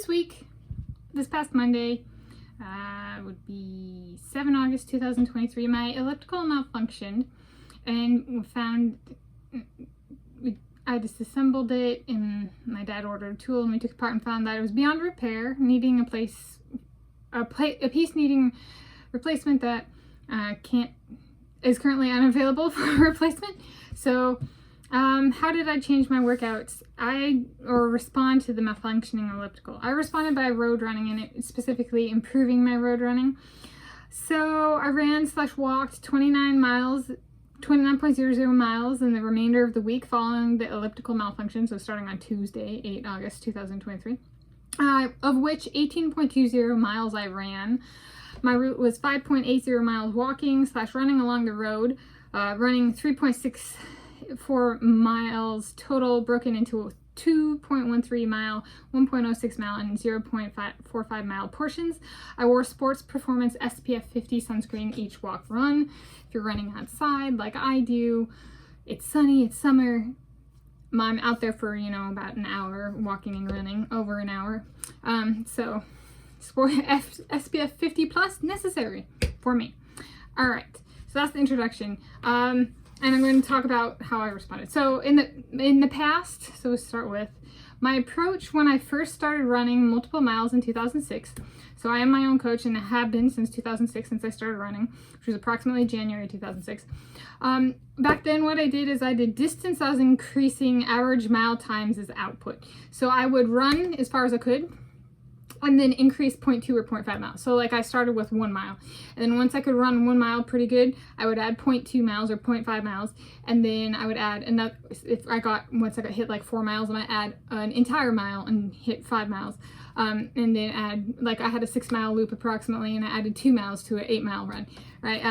this week, this past Monday, would be 7 August 2023, my elliptical malfunctioned, and found I disassembled it, and my dad ordered a tool, and we took it apart and found that it was beyond repair, needing a piece needing replacement that is currently unavailable for replacement. So how did I change my workouts or respond to the malfunctioning elliptical? I responded by road running, and it specifically improving my road running. So I ran/walked 29.00 miles in the remainder of the week following the elliptical malfunction, so starting on Tuesday, 8 August 2023, of which 18.20 miles I ran. My route was 5.80 miles walking/running along the road, running 3.64 miles total, broken into 2.13 mile, 1.06 mile, and 0.45 mile portions. I wore sports performance SPF 50 sunscreen each walk run. If you're running outside like I do, it's sunny, it's summer, I'm out there for, about an hour, walking and running, over an hour. So SPF 50 plus necessary for me. All right, so that's the introduction. And I'm going to talk about how I responded. So in the past, so we'll start with my approach when I first started running multiple miles in 2006. So I am my own coach, and I have been since 2006, since I started running, which was approximately January 2006. Back then, what I did is I did distance. I was increasing average mile times as output. So I would run as far as I could, and then increase 0.2 or 0.5 miles. So like I started with 1 mile, and then once I could run 1 mile pretty good, I would add 0.2 miles or 0.5 miles, and then I would add another, once I got hit like 4 miles, I might add an entire mile and hit 5 miles. And then add, like I had a 6 mile loop approximately, and I added 2 miles to an 8 mile run, right?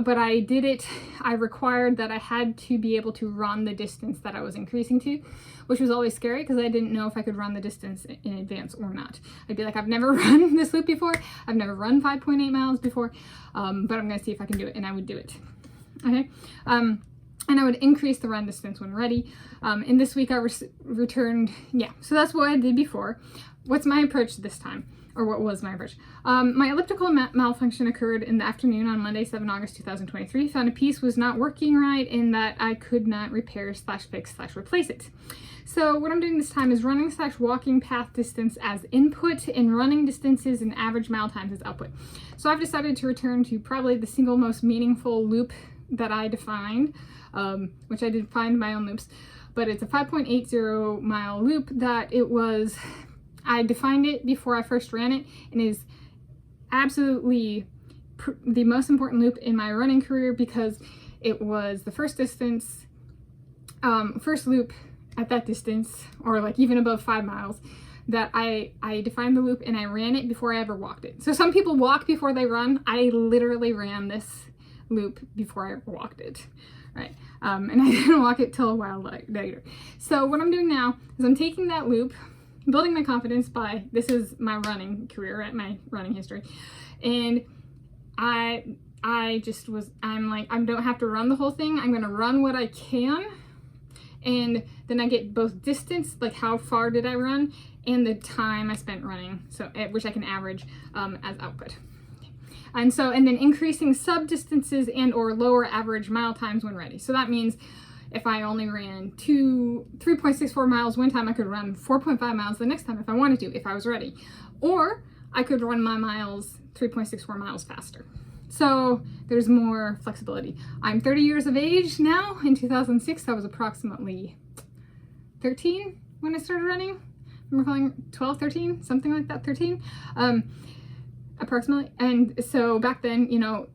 But I did it, I required that I had to be able to run the distance that I was increasing to, which was always scary because I didn't know if I could run the distance in advance or not. I'd be like, I've never run this loop before, I've never run 5.8 miles before, but I'm gonna see if I can do it, and I would do it, okay? And I would increase the run distance when ready. And this week I returned, so that's what I did before. What's my approach this time? Or what was my approach? My elliptical malfunction occurred in the afternoon on Monday, 7 August 2023. Found a piece was not working right, and that I could not repair/fix/replace it. So what I'm doing this time is running/walking path distance as input, and running distances and average mile times as output. So I've decided to return to probably the single most meaningful loop that I defined, which I did find my own loops, but it's a 5.80 mile loop that I defined it before I first ran it, and is absolutely the most important loop in my running career, because it was the first loop at that distance, or like even above 5 miles, that I defined the loop and I ran it before I ever walked it. So some people walk before they run. I literally ran this loop before I ever walked it, right? And I didn't walk it till a while later. So what I'm doing now is I'm taking that loop, building my confidence this is my running career, right? My running history. And I'm like, I don't have to run the whole thing. I'm going to run what I can. And then I get both distance, like how far did I run, and the time I spent running, so which I can average as output. And then increasing sub distances and or lower average mile times when ready. So that means if I only ran 3.64 miles one time, I could run 4.5 miles the next time if I wanted to, if I was ready. Or I could run my miles 3.64 miles faster. So there's more flexibility. I'm 30 years of age now. In 2006, I was approximately 13 when I started running. I'm recalling 12, 13, something like that, 13. Approximately. And so back then,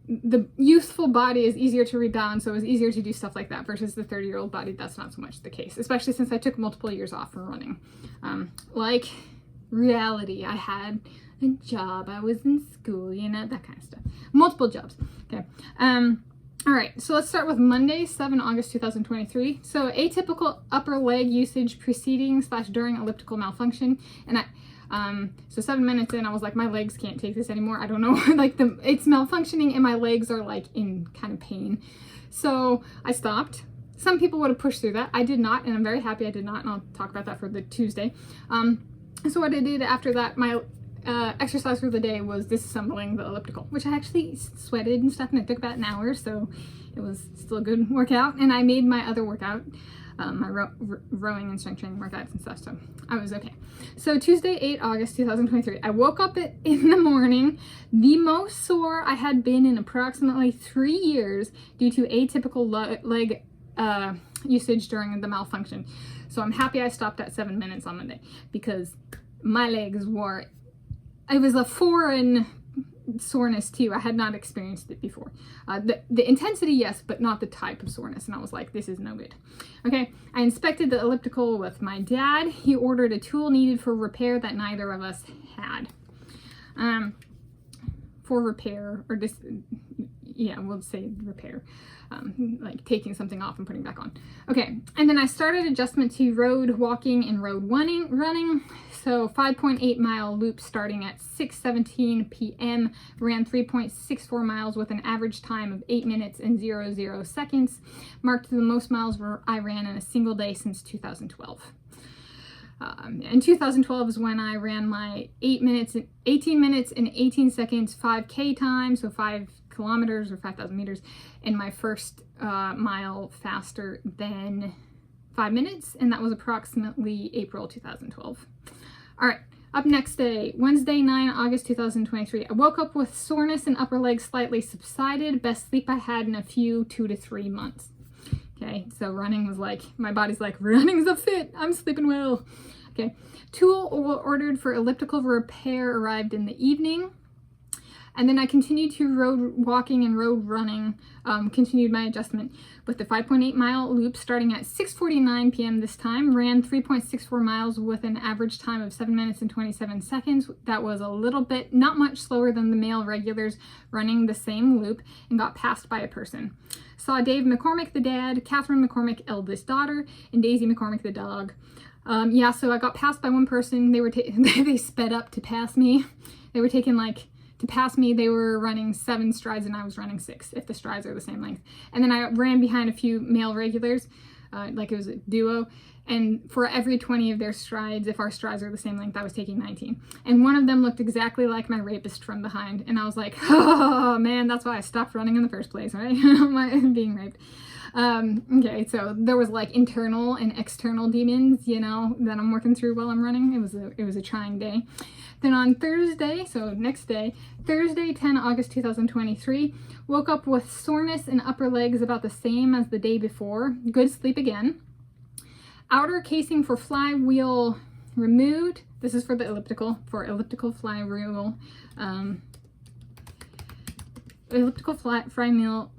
the youthful body is easier to rebalance, so it was easier to do stuff like that, versus the 30-year-old body. That's not so much the case, especially since I took multiple years off from running. Like reality, I had a job, I was in school, that kind of stuff. Multiple jobs. Okay. All right, so let's start with Monday, 7 August 2023. So atypical upper leg usage preceding/during elliptical malfunction. And so 7 minutes in, I was like, my legs can't take this anymore. I don't know, it's malfunctioning and my legs are like in kind of pain. So I stopped. Some people would have pushed through that. I did not, and I'm very happy I did not, and I'll talk about that for the Tuesday. So what I did after that, my exercise for the day was disassembling the elliptical, which I actually sweated and stuff, and it took about an hour, so it was still a good workout. And I made my other workout, my rowing and strength training workouts and stuff, so I was okay. So Tuesday, 8 August 2023, I woke up in the morning, the most sore I had been in approximately 3 years due to atypical leg usage during the malfunction. So I'm happy I stopped at 7 minutes on Monday, because my legs were, it was a foreign soreness too. I had not experienced it before. The intensity, yes, but not the type of soreness. And I was like, this is no good. Okay, I inspected the elliptical with my dad. He ordered a tool needed for repair that neither of us had. For repair, or just, yeah, we'll say repair. Like taking something off and putting back on. Okay, and then I started adjustment to road walking and road running. So 5.8 mile loop starting at 6:17 p.m. ran 3.64 miles with an average time of 8 minutes and 00 seconds. Marked the most miles I ran in a single day since 2012. And 2012 is when I ran my 18 minutes and 18 seconds 5K time, so 5 kilometers or 5,000 meters, in my first mile faster than 5 minutes, and that was approximately April 2012. All right, up next day, Wednesday, 9 August 2023. I woke up with soreness in upper legs slightly subsided, best sleep I had in a few 2 to 3 months. Okay, so running was like, my body's like, running's a fit, I'm sleeping well. Okay, tool ordered for elliptical repair arrived in the evening. And then I continued to road walking and road running, continued my adjustment with the 5.8 mile loop starting at 6:49 p.m. this time, ran 3.64 miles with an average time of 7 minutes and 27 seconds. That was a little bit, not much slower than the male regulars running the same loop, and got passed by a person. Saw Dave McCormick, the dad, Kathryn McCormick, eldest daughter, and Daisy McCormick, the dog. Yeah, so I got passed by one person. They were they sped up to pass me. They were taking to pass me, they were running 7 strides and I was running 6, if the strides are the same length. And then I ran behind a few male regulars, like it was a duo, and for every 20 of their strides, if our strides are the same length, I was taking 19. And one of them looked exactly like my rapist from behind, and I was like, oh man, that's why I stopped running in the first place, right? I'm being raped. Okay, so there was like internal and external demons, you know, that I'm working through while I'm running. It was a trying day. Then on Thursday, so next day, Thursday, 10 August 2023, woke up with soreness in upper legs about the same as the day before. Good sleep again. Outer casing for flywheel removed. This is for the elliptical, flywheel.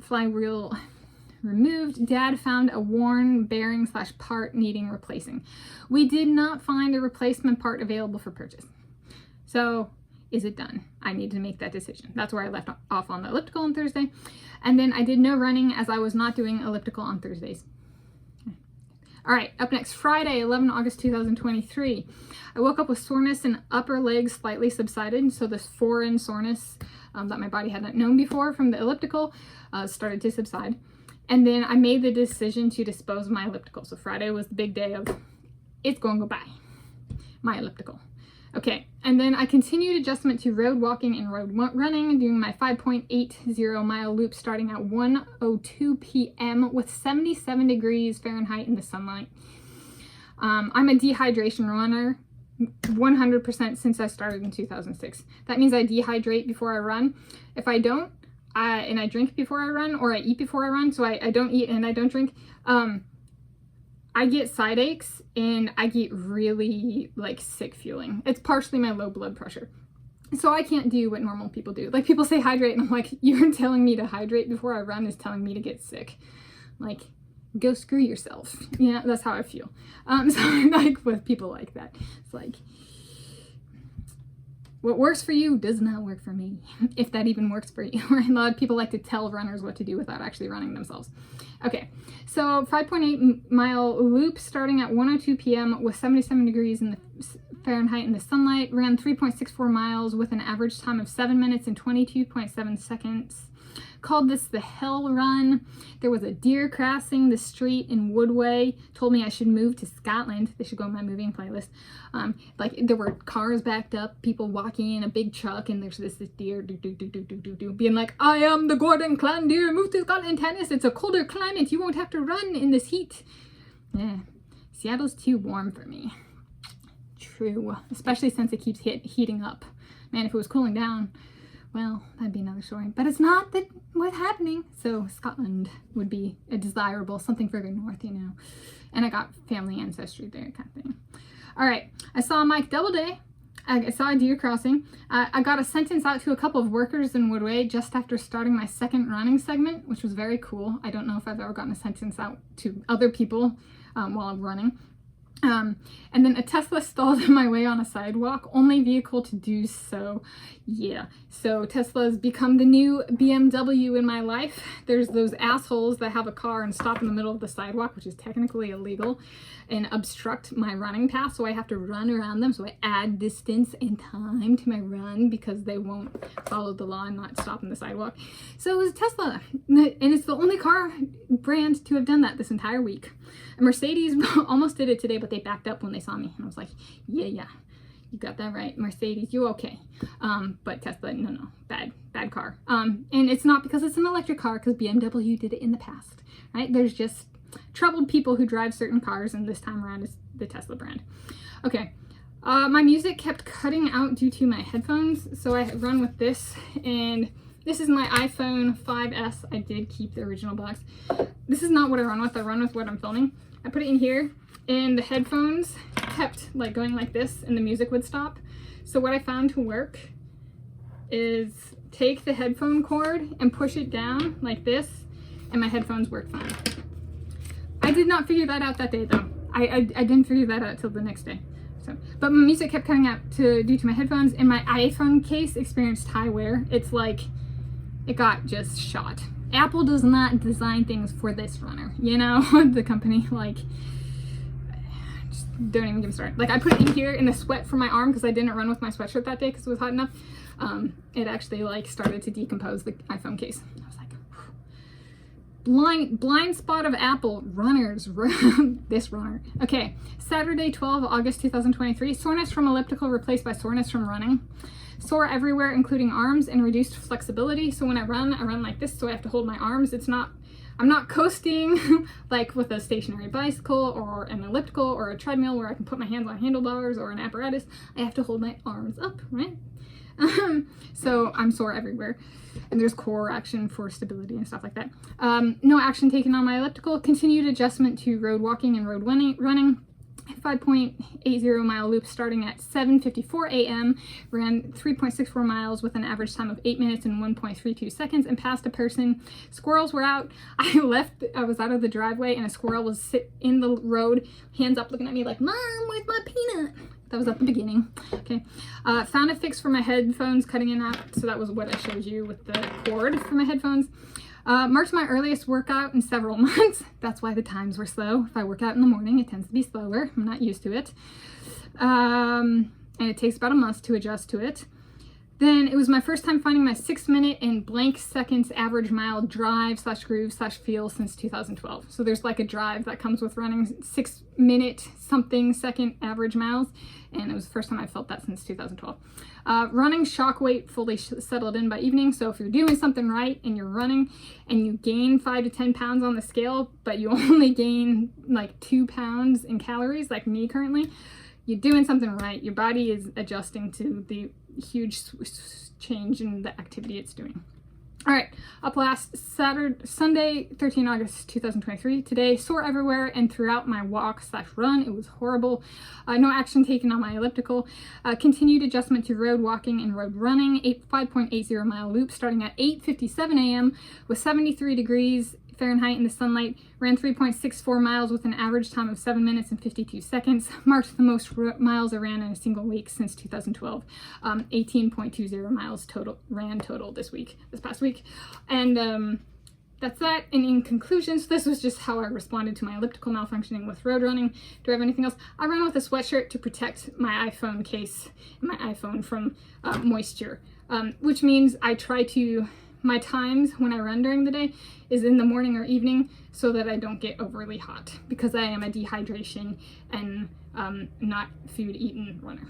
Flywheel removed. Dad found a worn bearing / part needing replacing. We did not find a replacement part available for purchase. So is it done? I need to make that decision. That's where I left off on the elliptical on Thursday. And then I did no running as I was not doing elliptical on Thursdays. Okay. All right, up next, Friday, 11 August 2023. I woke up with soreness in upper legs slightly subsided. So this foreign soreness that my body hadn't known before from the elliptical started to subside. And then I made the decision to dispose of my elliptical. So Friday was the big day of, it's going to go by, my elliptical. Okay, and then I continued adjustment to road walking and road running, doing my 5.80 mile loop starting at 1:02 p.m. with 77 degrees Fahrenheit in the sunlight. I'm a dehydration runner, 100% since I started in 2006. That means I dehydrate before I run. If I don't, and I drink before I run, or I eat before I run, so I don't eat and I don't drink, I get side aches and I get really like sick feeling. It's partially my low blood pressure. So I can't do what normal people do. Like people say hydrate and I'm like, you're telling me to hydrate before I run is telling me to get sick. Like, go screw yourself. Yeah, that's how I feel. So like with people like that, it's like, what works for you does not work for me, if that even works for you. A lot of people like to tell runners what to do without actually running themselves. Okay, so 5.8 mile loop starting at 1:02 p.m. with 77 degrees in the Fahrenheit in the sunlight, ran 3.64 miles with an average time of 7 minutes and 22.7 seconds. called this the Hell Run. There was a deer crossing the street in Woodway, told me I should move to Scotland. They should go on my moving playlist. Like there were cars backed up, people walking in a big truck, and there's this deer being like, I am the Gordon clan deer, move to Scotland, Tanis, it's a colder climate, you won't have to run in this heat. Yeah, Seattle's too warm for me. True, especially since it keeps heating up. Man, if it was cooling down, well, that'd be another story. But it's not that what's happening. So Scotland would be a desirable, something further north, you know. And I got family ancestry there, kind of thing. All right, I saw Mike Doubleday. I saw a deer crossing. I got a sentence out to a couple of workers in Woodway just after starting my second running segment, which was very cool. I don't know if I've ever gotten a sentence out to other people while I'm running. And then a Tesla stalled in my way on a sidewalk, only vehicle to do so. Yeah, so Tesla's become the new BMW in my life. There's those assholes that have a car and stop in the middle of the sidewalk, which is technically illegal, and obstruct my running path, so I have to run around them. So I add distance and time to my run because they won't follow the law and not stop in the sidewalk. So it was Tesla, and it's the only car brand to have done that this entire week. Mercedes almost did it today, but they backed up when they saw me, and I was like, yeah, you got that right, Mercedes, you okay. But Tesla, no, bad car. And it's not because it's an electric car, because BMW did it in the past, right? There's just troubled people who drive certain cars, and this time around it's the Tesla brand. Okay, my music kept cutting out due to my headphones, so I run with this, and this is my iPhone 5S. I did keep the original box. This is not what I run with what I'm filming. I put it in here, and the headphones kept like going like this, and the music would stop. So what I found to work is take the headphone cord and push it down like this, and my headphones work fine. I did not figure that out that day though. I didn't figure that out till the next day. So, but my music kept cutting out due to my headphones, and my iPhone case experienced high wear. It's like it got just shot. Apple does not design things for this runner, you know, the company, like, just don't even get me started. Like, I put it in here in the sweat from my arm because I didn't run with my sweatshirt that day because it was hot enough. It actually, like, started to decompose the iPhone case. I was like, blind spot of Apple, runners, this runner. Okay, Saturday, 12 August 2023, soreness from elliptical replaced by soreness from running. Sore everywhere, including arms, and reduced flexibility. So when I run like this, so I have to hold my arms. I'm not coasting like with a stationary bicycle or an elliptical or a treadmill where I can put my hands on handlebars or an apparatus. I have to hold my arms up, right? So I'm sore everywhere. And there's core action for stability and stuff like that. No action taken on my elliptical. Continued adjustment to road walking and road running. 5.80 mile loop starting at 7:54 a.m. Ran 3.64 miles with an average time of 8 minutes and 1.32 seconds, and passed a person. Squirrels were out. I was out of the driveway, and a squirrel was sit in the road, hands up, looking at me like, Mom, where's my peanut? That was at the beginning. Okay. Found a fix for my headphones, cutting in out. So that was what I showed you with the cord for my headphones. Marked my earliest workout in several months. That's why the times were slow. If I work out in the morning, it tends to be slower. I'm not used to it. And it takes about a month to adjust to it. Then it was my first time finding my 6 minute and blank seconds average mile drive / groove / feel since 2012. So there's like a drive that comes with running 6 minute something second average miles. And it was the first time I felt that since 2012. Running shock weight fully settled in by evening. So if you're doing something right and you're running and you gain 5 to 10 pounds on the scale, but you only gain like 2 pounds in calories, like me currently, you're doing something right. Your body is adjusting to the huge change in the activity it's doing. All right, up last Sunday, 13 August 2023. Today, sore everywhere and throughout my walk / run. It was horrible. No action taken on my elliptical. Continued adjustment to road walking and road running. 5.80 mile loop starting at 8:57 a.m. with 73 degrees Fahrenheit in the sunlight. Ran 3.64 miles with an average time of 7 minutes and 52 seconds. Marked the most miles I ran in a single week since 2012. 18.20 miles ran total this past week. And that's that. And in conclusion, so this was just how I responded to my elliptical malfunctioning with road running. Do I have anything else? I ran with a sweatshirt to protect my iPhone case and my iPhone from moisture, which means I try to my times when I run during the day is in the morning or evening so that I don't get overly hot, because I am a dehydration and not food eaten runner.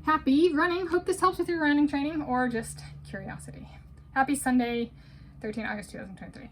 Happy running. Hope this helps with your running training or just curiosity. Happy Sunday, 13 August 2023.